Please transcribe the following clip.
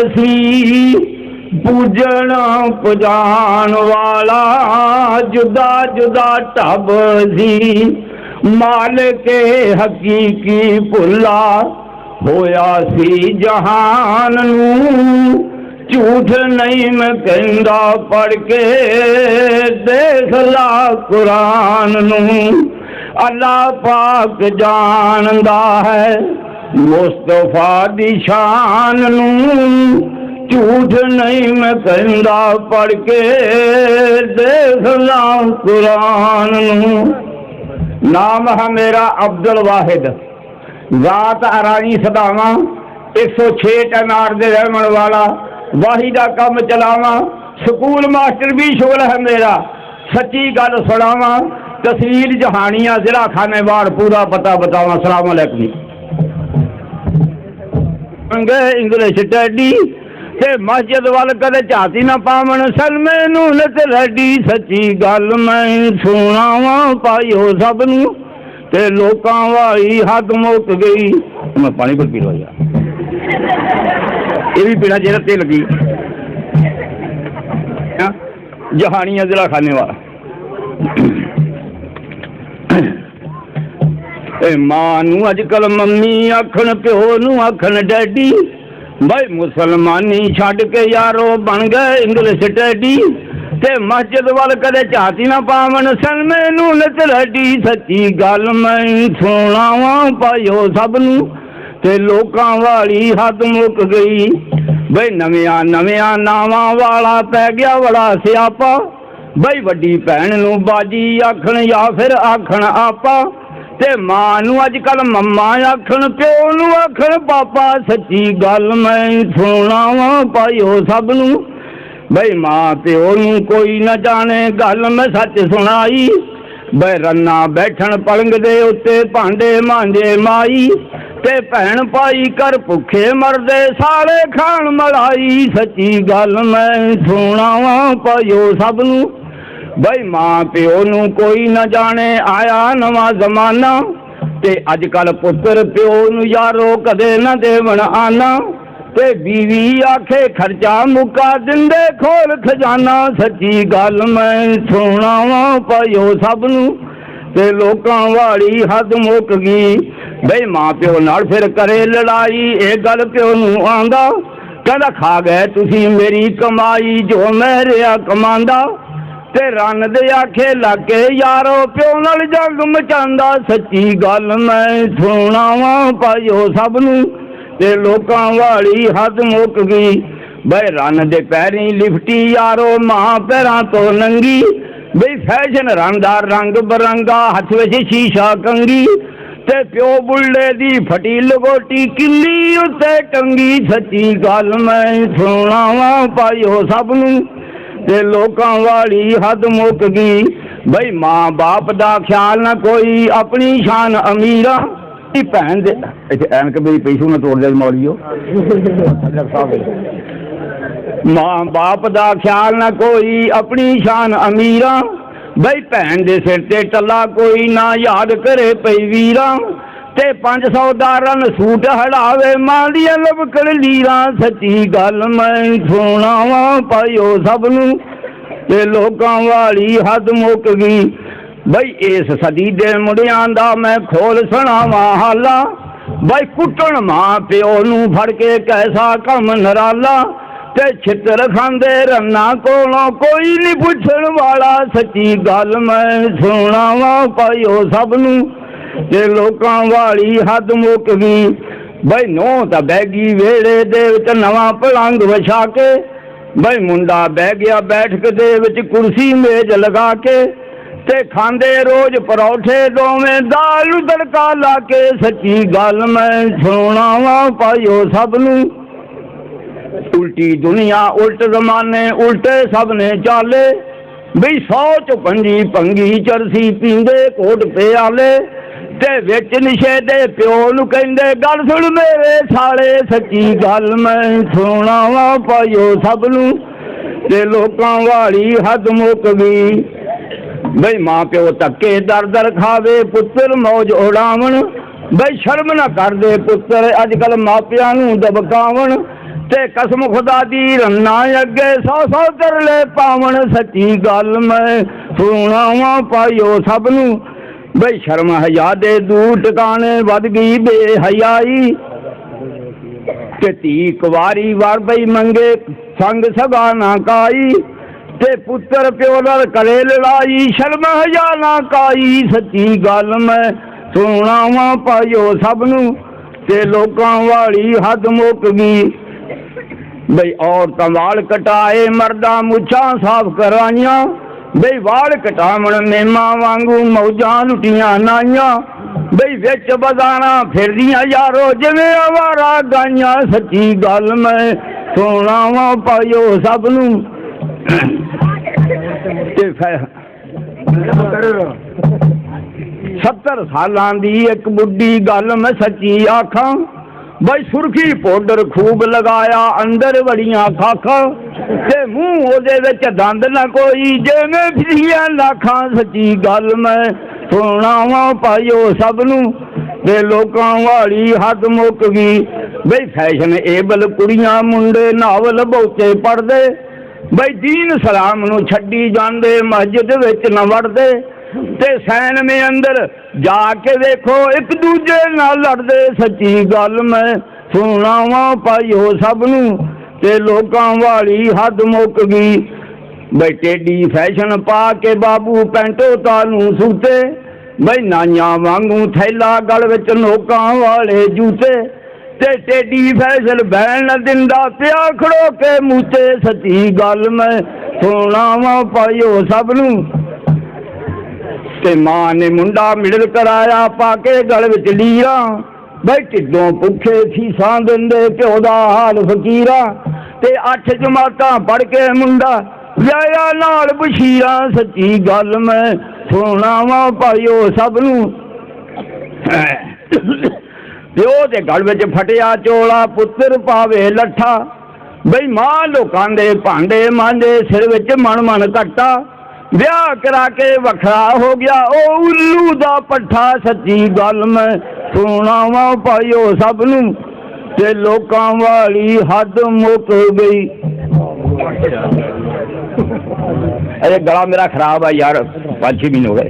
सी पूजन पुजान वाला जुदा जुदा ढब सी मालिक हकीकी भुला होया सी जहान नूं झूठ नहीं मैं कहंदा पढ़ के देख ला कुरान नूं अल्लाह पाक जानदा है मुस्तफा दी शान नूं झूठ नहीं मैं कहंदा पढ़ के देख ला कुरान नूं। नाम है मेरा अब्दुल वाहिद जात अरानी सदावा 106 टनार दे रहने वाला वाही का कम चलावा स्कूल मास्टर भी शुगल है मेरा सच्ची गल सुनावा तस्वीर जहानिया जिला खानेवाड़ पूरा पता बतावा। अस्सलाम वालेकुम। इंग्लिश टैडी ते मस्जिद वाल कदे झाती ना पावन सलमे नूं नत रैडी सच्ची गल मैं सुनावा पाइयो सब नूं ते लोकां वाली हद मुक गई। मैं पानी पर पी लो यार ये भी पीना जेरा ते लगी जहानिया जिला खानेवाला। मां नूं अजकल मम्मी आखन प्यो नूं आखन डैडी भाई मुसलमानी छड़ के यारो बन गए इंग्लिश टैडी ते मस्जिद वाल कदे झाती ना पावन सलमे नूं नत रैडी सच्ची गल मैं सुनावा पाइयो सब नूं ते लोकां वाली हद मुक गई। बई नविया नविया नावां वाला पै गया बड़ा स्यापा बई वड्डी भैन नूं बाजी आखन या फिर आखन आपा ते मां नूं अजकल मम्मा आखन प्यो नूं आखन पापा सच्ची गल मैं सुनावा पाइयो सब नूं बई मां प्यो नूं कोई न जाने गल मैं सच सुनाई बई रन्ना बैठन पलंग दे उत्ते भांडे मांजे माई ते भैन भाई कर भुखे मरदे साले खान मलाई सच्ची गल मैं सुनावा पाइयो सब नूं बई मां प्यो नूं कोई न जाने आया नवां जमाना ते अजकल पुत्र प्यो नूं यारो कदे न देवन आना ते बीवी आखे खर्चा मुका दिंदे खोल खजाना सच्ची गल मैं सुनावा पाइयो सब नूं ते लोकां वाली हद मुक गई। बई मां प्यो नाल फिर करे लड़ाई ए गल प्यो नूं आंदा कहंदा खा गए तुसी मेरी कमाई जो मैं रिया कमांदा ते रन दे आखे लाके यारो प्यो नाल जंग मचांदा सच्ची गल मैं सुनावा पाइयो सब नूं ते लोकां वाली हद मुक गई। बई रन दे पैरी लिफटी यारो मां पैरां तो नंगी बई फैशन रंदा रंग बरंगा हथ विच शीशा कंगी ते प्यो बुल्ले दी फटी लगोटी किल्ली उत्ते टंगी सच्ची गल मैं सुनावा पाइयो सब नूं ते लोकां वाली हद मुक गई। बई मां बाप दा ख्याल ना कोई अपनी शान अमीरा भैन दे ऐनक मेरी पैसू ना तोड़ दे मौलियो मां बाप दा ख्याल ना कोई अपनी शान अमीरा बई भैन दे सिर ते टल्ला कोई ना याद करे पई वीरा ते 500 दा रन सूट हड़ावे मां दियां लबकड़ लीरा सच्ची गल मैं सुनावा पाइयो सब नूं ते लोकां वाली हद मुक गई। बई इस सदी दे मुंडियां दा मैं खोल सुनावा हाला बई कुट्टण मां प्यो नूं फड़ के कैसा कम नराला ते छित्र खांदे रन्ना कोलों कोई नहीं पुछण वाला सच्ची गल मैं सुनावा पाइयो सब नूं ते लोकां वाली हद मुक गई। बई नौ तां बह गई वेड़े दे विच नवां पलंग विछा के बई मुंडा बह गया बैठक दे विच कुर्सी मेज लगा के ते खांदे रोज परौठे दोवें दाल नूं तड़का ला के सच्ची गल मैं सुनावा पाइयो सब नूं उल्टी दुनिया उल्ट जमाने उल्टे सब ने चाले बई 100 च 5 भंगी चरसी पींदे कोट प्याले ते विच निशे दे प्यो नूं कहंदे गल सुण मेरे साले सच्ची गल मैं सुनावा पाइयो सब नूं ते लोकां वाली हद मुक गई। बई मां प्यो धक्के दर दर खावे पुत्र मौज उड़ावन बई शर्म ना कर दे पुत्र अजकल मापियां नूं दबकावन ते कसम खुदा दी रन्ना अगे 100 तरले पावन सच्ची गल मैं सुनावा पाइयो सब नू बई शर्म हया दे दूर टकाने वध गई बेहयाई ते धी कुवारी वार बई मंगे संग सगा ना काई ते पुत्र प्यो नाल करे लड़ाई शर्म हया ना काई सच्ची गल मैं सुनावा पाइयो सब नू ते लोकां वाली हद मुक गई बई औरतां वाल कटाए मर्दा मुछां साफ कराइयां बई वाल कटावण मेमा वांगू मौजां लुटियां नाइयां बई विच बजाना फिरदियां यारो जिवें आवारा गाइयां सच्ची गल मैं सुनावा पाइयो सब नू ते 70 सालां दी एक बुढ़ी गल मैं सच्ची आखां बई सुरखी पाउडर खूब लगाया अंदर बड़ियां खाखा ते मुंह ओदे विच दंद ना कोई जिवें फिरियां लाखां सच्ची गल मैं सुनावा पाइयो सब नू ते लोकां वाली हद मुक गई बई फैशन एबल कुड़ियां मुंडे नावल बहुते पढ़दे बई दीन सलाम नू छड्डी जांदे मस्जिद विच न वड़दे ते सैन में अंदर जाके देखो एक दूजे नाल लड़दे सच्ची गल मैं सुनावा पाइयो सब नू ते लोकां वाली हद मुक गई बई टेडी फैशन पा के बाबू पैंटो तानू सूते बई नाइयां वांगू थैला गल विच नोकां वाले जूते ते टेडी फैशन बैन न दिंदा पिया खड़ो के मूते सच्ची गल मैं सुनावा पाइयो सब नू ते मां ने मुंडा मिडल कराया पाके गल विच लीरा बई ढिड्डों भुखे फीसां दिंदे प्यो दा हाल फकीरा ते 8 जमातां पढ़ के मुंडा व्याया नाल बशीरा सच्ची गल मैं सुनावा पाइयो सब नू प्यो दे गल विच फटिया चोला पुत्तर पावे लट्ठा बई मां लोकां दे भांडे मांजे सिर विच मन मन कट्टा ब्याह करा के वखरा हो गया ओ उल्लू दा पट्ठा सच्ची गल मैं सुनावा पाइयो सब नू ते लोकां वाली हद मुक गई। अरे गला मेरा खराब है यार, 5-6 महीने हो गए।